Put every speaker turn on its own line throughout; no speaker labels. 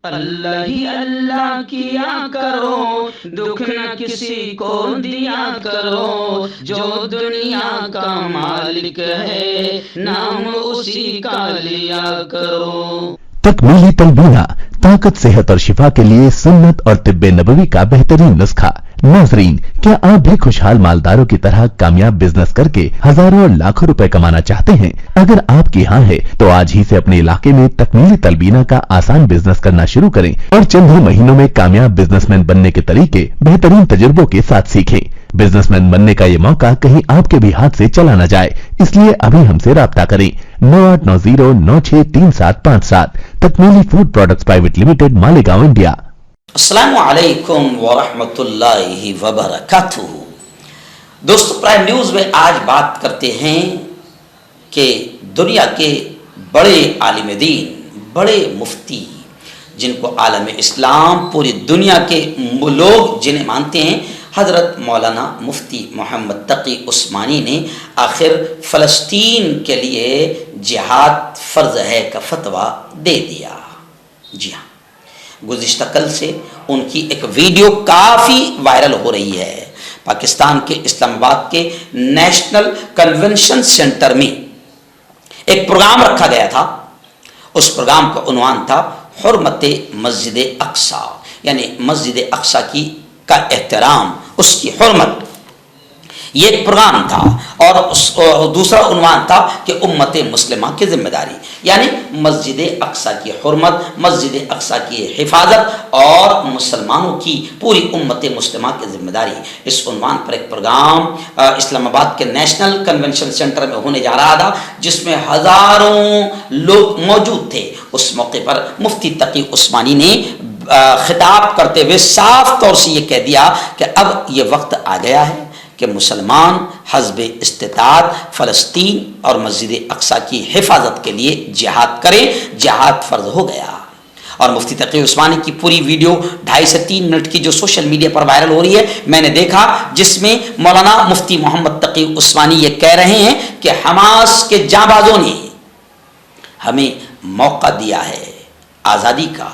اللہ ہی اللہ کیا کرو، دکھ نہ کسی کو دیا کرو، جو دنیا کا مالک ہے نام اسی کا لیا کرو۔
تکمیلی تلبینہ، طاقت، صحت اور شفا کے لیے سنت اور طب نبوی کا بہترین نسخہ۔ ناظرین، کیا آپ بھی خوشحال مالداروں کی طرح کامیاب بزنس کر کے ہزاروں اور لاکھوں روپے کمانا چاہتے ہیں؟ اگر آپ کی ہاں ہے تو آج ہی سے اپنے علاقے میں تکمیلی تلبینہ کا آسان بزنس کرنا شروع کریں اور چند ہی مہینوں میں کامیاب بزنس مین بننے کے طریقے بہترین تجربوں کے ساتھ سیکھیں۔ بزنس مین بننے کا یہ موقع کہیں آپ کے بھی ہاتھ سے چلا نہ جائے، اس لیے ابھی ہم سے رابطہ کریں۔ 9890963757 Takmeeli food products private limited, Malegaon, India.
السلام علیکم ورحمۃ اللہ وبرکاتہ۔ دوستو، پرائم نیوز میں آج بات کرتے ہیں کہ دنیا کے بڑے عالم دین، بڑے مفتی، جن کو عالم اسلام پوری دنیا کے لوگ جنہیں مانتے ہیں، حضرت مولانا مفتی محمد تقی عثمانی نے آخر فلسطین کے لیے جہاد فرض ہے کا فتویٰ دے دیا۔ جی ہاں، گزشتہ کل سے ان کی ایک ویڈیو کافی وائرل ہو رہی ہے۔ پاکستان کے اسلام آباد کے نیشنل کنونشن سینٹر میں ایک پروگرام رکھا گیا تھا۔ اس پروگرام کا عنوان تھا حرمت مسجد اقصی، یعنی مسجد اقصی کا احترام، اس کی حرمت، یہ ایک پروگرام تھا۔ اور دوسرا عنوان تھا کہ امت مسلمہ کی ذمہ داری، یعنی مسجد اقصی کی حرمت، مسجد اقصی کی حفاظت اور مسلمانوں کی پوری امت مسلمہ کی ذمہ داری۔ اس عنوان پر ایک پروگرام اسلام آباد کے نیشنل کنونشن سینٹر میں ہونے جا رہا تھا، جس میں ہزاروں لوگ موجود تھے۔ اس موقع پر مفتی تقی عثمانی نے خطاب کرتے ہوئے صاف طور سے یہ کہہ دیا کہ اب یہ وقت آ گیا ہے کہ مسلمان حسب استطاعت فلسطین اور مسجد اقصی کی حفاظت کے لیے جہاد کریں۔ جہاد فرض ہو گیا۔ اور مفتی تقی عثمانی کی پوری ویڈیو 2.5 سے 3 منٹ کی جو سوشل میڈیا پر وائرل ہو رہی ہے، میں نے دیکھا، جس میں مولانا مفتی محمد تقی عثمانی یہ کہہ رہے ہیں کہ حماس کے جانبازوں نے ہمیں موقع دیا ہے آزادی کا،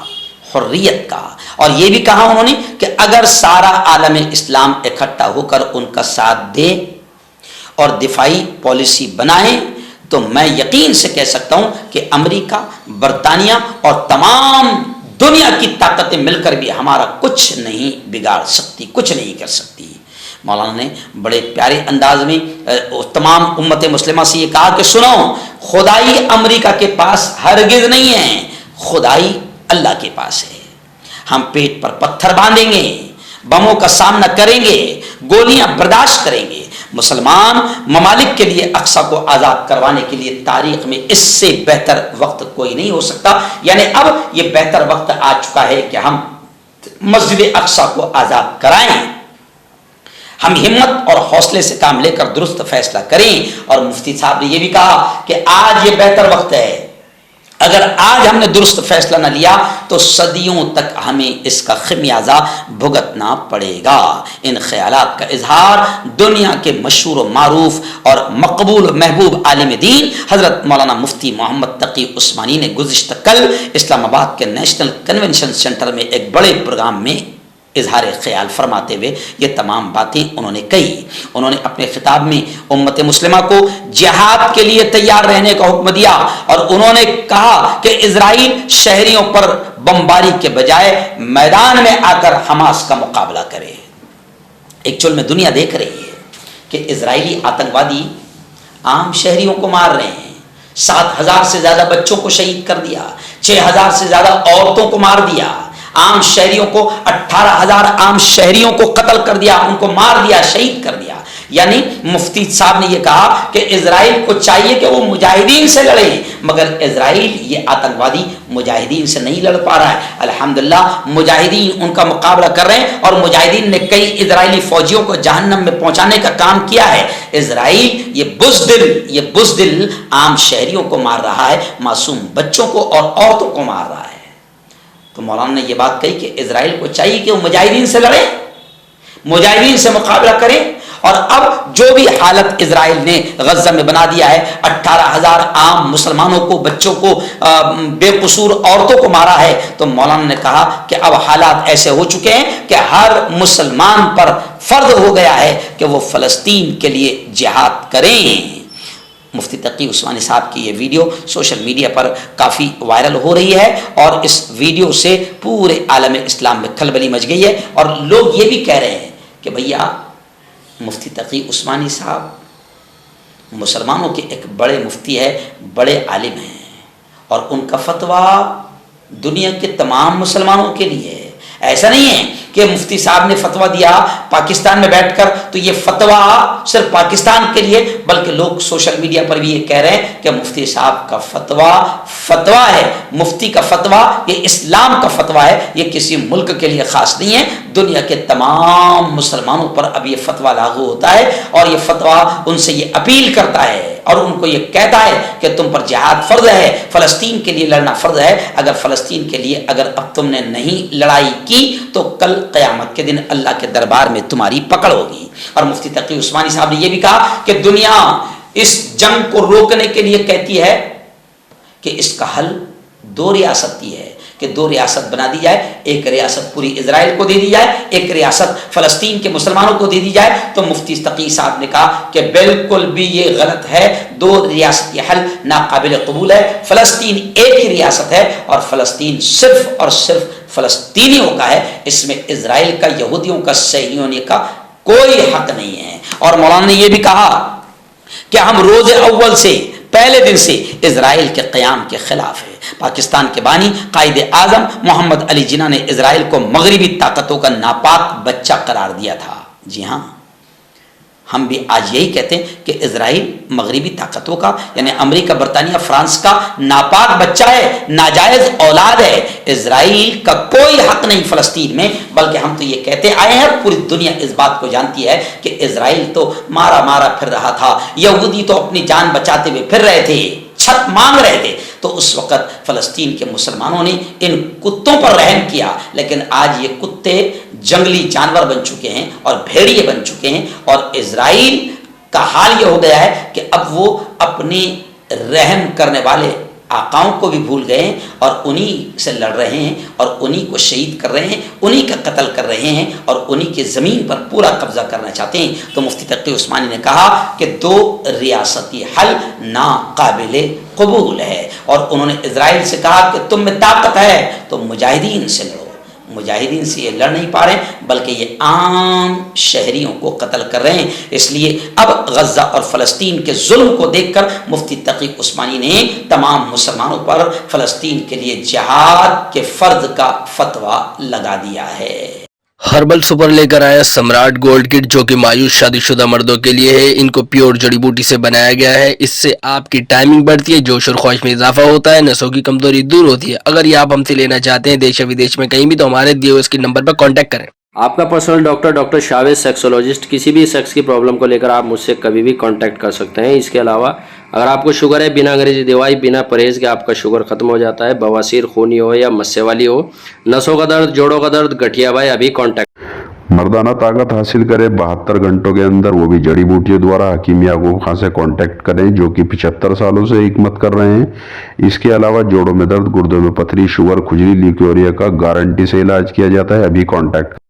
حریت کا، اور یہ بھی کہا انہوں نے کہ اگر سارا عالم اسلام اکٹھا ہو کر ان کا ساتھ دے اور دفاعی پالیسی بنائے تو میں یقین سے کہہ سکتا ہوں کہ امریکہ، برطانیہ اور تمام دنیا کی طاقتیں مل کر بھی ہمارا کچھ نہیں بگاڑ سکتی، کچھ نہیں کر سکتی۔ مولانا نے بڑے پیارے انداز میں تمام امت مسلمہ سے یہ کہا کہ سنو، خدائی امریکہ کے پاس ہرگز نہیں ہے، خدائی اللہ کے پاس ہے۔ ہم پیٹ پر پتھر باندھیں گے، بموں کا سامنا کریں گے، گولیاں برداشت کریں گے۔ مسلمان ممالک کے لیے اقصی کو آزاد کروانے کے لیے تاریخ میں اس سے بہتر وقت کوئی نہیں ہو سکتا، یعنی اب یہ بہتر وقت آ چکا ہے کہ ہم مسجد اقصی کو آزاد کرائیں۔ ہم ہمت اور حوصلے سے کام لے کر درست فیصلہ کریں۔ اور مفتی صاحب نے یہ بھی کہا کہ آج یہ بہتر وقت ہے، اگر آج ہم نے درست فیصلہ نہ لیا تو صدیوں تک ہمیں اس کا خمیازہ بھگتنا پڑے گا۔ ان خیالات کا اظہار دنیا کے مشہور و معروف اور مقبول محبوب عالم دین حضرت مولانا مفتی محمد تقی عثمانی نے گزشتہ کل اسلام آباد کے نیشنل کنونشن سینٹر میں ایک بڑے پروگرام میں اظہار خیال فرماتے ہوئے یہ تمام باتیں انہوں نے کہی۔ انہوں نے اپنے خطاب میں امت مسلمہ کو جہاد کے لیے تیار رہنے کا حکم دیا، اور انہوں نے کہا کہ اسرائیل شہریوں پر بمباری کے بجائے میدان میں آ کر حماس کا مقابلہ کرے۔ ایک چل میں دنیا دیکھ رہی ہے کہ اسرائیلی آتنکوادی عام شہریوں کو مار رہے ہیں۔ 7,000 سے زیادہ بچوں کو شہید کر دیا، 6,000 سے زیادہ عورتوں کو مار دیا، عام شہریوں کو 18,000 عام شہریوں کو قتل کر دیا، ان کو مار دیا، شہید کر دیا۔ یعنی مفتی صاحب نے یہ کہا کہ اسرائیل کو چاہیے کہ وہ مجاہدین سے لڑے، مگر اسرائیل یہ آتنکوادی مجاہدین سے نہیں لڑ پا رہا ہے۔ الحمدللہ مجاہدین ان کا مقابلہ کر رہے ہیں، اور مجاہدین نے کئی اسرائیلی فوجیوں کو جہنم میں پہنچانے کا کام کیا ہے۔ اسرائیل یہ بزدل عام شہریوں کو مار رہا ہے، معصوم بچوں کو اور عورتوں کو مار رہا ہے۔ تو مولانا نے یہ بات کہی کہ اسرائیل کو چاہیے کہ وہ مجاہدین سے لڑے، مجاہدین سے مقابلہ کریں، اور اب جو بھی حالت اسرائیل نے غزہ میں بنا دیا ہے، 18,000 عام مسلمانوں کو، بچوں کو، بے قصور عورتوں کو مارا ہے، تو مولانا نے کہا کہ اب حالات ایسے ہو چکے ہیں کہ ہر مسلمان پر فرض ہو گیا ہے کہ وہ فلسطین کے لیے جہاد کریں۔ مفتی تقی عثمانی صاحب کی یہ ویڈیو سوشل میڈیا پر کافی وائرل ہو رہی ہے، اور اس ویڈیو سے پورے عالم اسلام میں کھلبلی مچ گئی ہے، اور لوگ یہ بھی کہہ رہے ہیں کہ بھیا مفتی تقی عثمانی صاحب مسلمانوں کے ایک بڑے مفتی ہے، بڑے عالم ہیں، اور ان کا فتویٰ دنیا کے تمام مسلمانوں کے لیے ہے۔ ایسا نہیں ہے کہ مفتی صاحب نے فتویٰ دیا پاکستان میں بیٹھ کر تو یہ فتویٰ صرف پاکستان کے لیے، بلکہ لوگ سوشل میڈیا پر بھی یہ کہہ رہے ہیں کہ مفتی صاحب کا فتویٰ ہے، مفتی کا فتویٰ یہ اسلام کا فتویٰ ہے، یہ کسی ملک کے لیے خاص نہیں ہے، دنیا کے تمام مسلمانوں پر اب یہ فتویٰ لاگو ہوتا ہے، اور یہ فتویٰ ان سے یہ اپیل کرتا ہے اور ان کو یہ کہتا ہے کہ تم پر جہاد فرض ہے، فلسطین کے لیے لڑنا فرض ہے۔ اگر فلسطین کے لیے اگر اب تم نے نہیں لڑائی کی تو کل قیامت کے دن اللہ کے دربار میں تمہاری پکڑ ہوگی۔ اور مفتی تقی عثمانی صاحب نے یہ بھی کہا کہ دنیا اس جنگ کو روکنے کے لیے کہتی ہے کہ اس کا حل 2 ریاست کی ہے، کہ 2 ریاست بنا دی جائے، ایک ریاست پوری اسرائیل کو دے دی جائے، ایک ریاست فلسطین کے مسلمانوں کو دے دی جائے۔ تو مفتی تقی صاحب نے کہا کہ بالکل بھی یہ غلط ہے، 2 ریاست یہ حل ناقابل قبول ہے، فلسطین ایک ہی ریاست ہے، اور فلسطین صرف اور صرف فلسطینیوں کا ہے، اس میں اسرائیل کا، یہودیوں کا، صہیونی کا کوئی حق نہیں ہے۔ اور مولانا نے یہ بھی کہا کہ ہم روز اول سے، پہلے دن سے اسرائیل کے قیام کے خلاف ہے۔ پاکستان کے بانی قائد اعظم محمد علی جناح نے اسرائیل کو مغربی طاقتوں کا ناپاک بچہ قرار دیا تھا۔ جی ہاں، ہم بھی آج یہی کہتے ہیں کہ اسرائیل مغربی طاقتوں کا، یعنی امریکہ، برطانیہ، فرانس کا ناپاک بچہ ہے، ناجائز اولاد ہے۔ اسرائیل کا کوئی حق نہیں فلسطین میں، بلکہ ہم تو یہ کہتے آئے ہیں، پوری دنیا اس بات کو جانتی ہے کہ اسرائیل تو مارا پھر رہا تھا، یہودی تو اپنی جان بچاتے ہوئے پھر رہے تھے، چھت مانگ رہے تھے، تو اس وقت فلسطین کے مسلمانوں نے ان کتوں پر رحم کیا، لیکن آج یہ کتے جنگلی جانور بن چکے ہیں اور بھیڑیے بن چکے ہیں، اور اسرائیل کا حال یہ ہو گیا ہے کہ اب وہ اپنے رحم کرنے والے آقاؤں کو بھی بھول گئے ہیں، اور انہی سے لڑ رہے ہیں، اور انہی کو شہید کر رہے ہیں، انہی کا قتل کر رہے ہیں، اور انہی کی زمین پر پورا قبضہ کرنا چاہتے ہیں۔ تو مفتی تقی عثمانی نے کہا کہ 2 ریاستی حل ناقابل قبول ہے، اور انہوں نے اسرائیل سے کہا کہ تم میں طاقت ہے تو مجاہدین سے لڑو۔ مجاہدین سے یہ لڑ نہیں پا رہے، بلکہ یہ عام شہریوں کو قتل کر رہے ہیں۔ اس لیے اب غزہ اور فلسطین کے ظلم کو دیکھ کر مفتی تقی عثمانی نے تمام مسلمانوں پر فلسطین کے لیے جہاد کے فرض کا فتویٰ لگا دیا ہے۔
ہربل سپر لے کر آیا سمراٹ گولڈ کٹ، جو کہ مایوس شادی شدہ مردوں کے لیے ہے۔ ان کو پیور جڑی بوٹی سے بنایا گیا ہے، اس سے آپ کی ٹائمنگ بڑھتی ہے، جوش اور خواہش میں اضافہ ہوتا ہے، نسوں کی کمزوری دور ہوتی ہے۔ اگر یہ آپ ہم سے لینا چاہتے ہیں دیش یا ودیش میں کہیں بھی، تو ہمارے دیے ہوئے اس کے نمبر پر کانٹیکٹ کریں۔
آپ کا پرسنل ڈاکٹر شاویز سیکسولوجسٹ، کسی بھی سیکس کی پرابلم کو لے کر آپ مجھ سے کبھی بھی کانٹیکٹ کر سکتے ہیں۔ اس کے علاوہ اگر آپ کو شوگر ہے، بنا انگریزی دوائی، بنا پرہیز کے آپ کا شوگر ختم ہو جاتا ہے، بواسیر خونی ہو یا مسے والی ہو، نسوں کا درد، جوڑوں کا درد، گٹھیا بھائی، ابھی کانٹیکٹ۔
مردانہ طاقت حاصل کرے 72 گھنٹوں کے اندر، وہ بھی جڑی بوٹیوں دوارا، حکیم یعقوب خان سے کانٹیکٹ کریں، جو کہ 75 سالوں سے حکمت کر رہے ہیں۔ اس کے علاوہ جوڑوں میں درد، گردوں میں پتھری، شوگر، کھجلی، لیکوریا کا گارنٹی سے علاج کیا جاتا ہے، ابھی کانٹیکٹ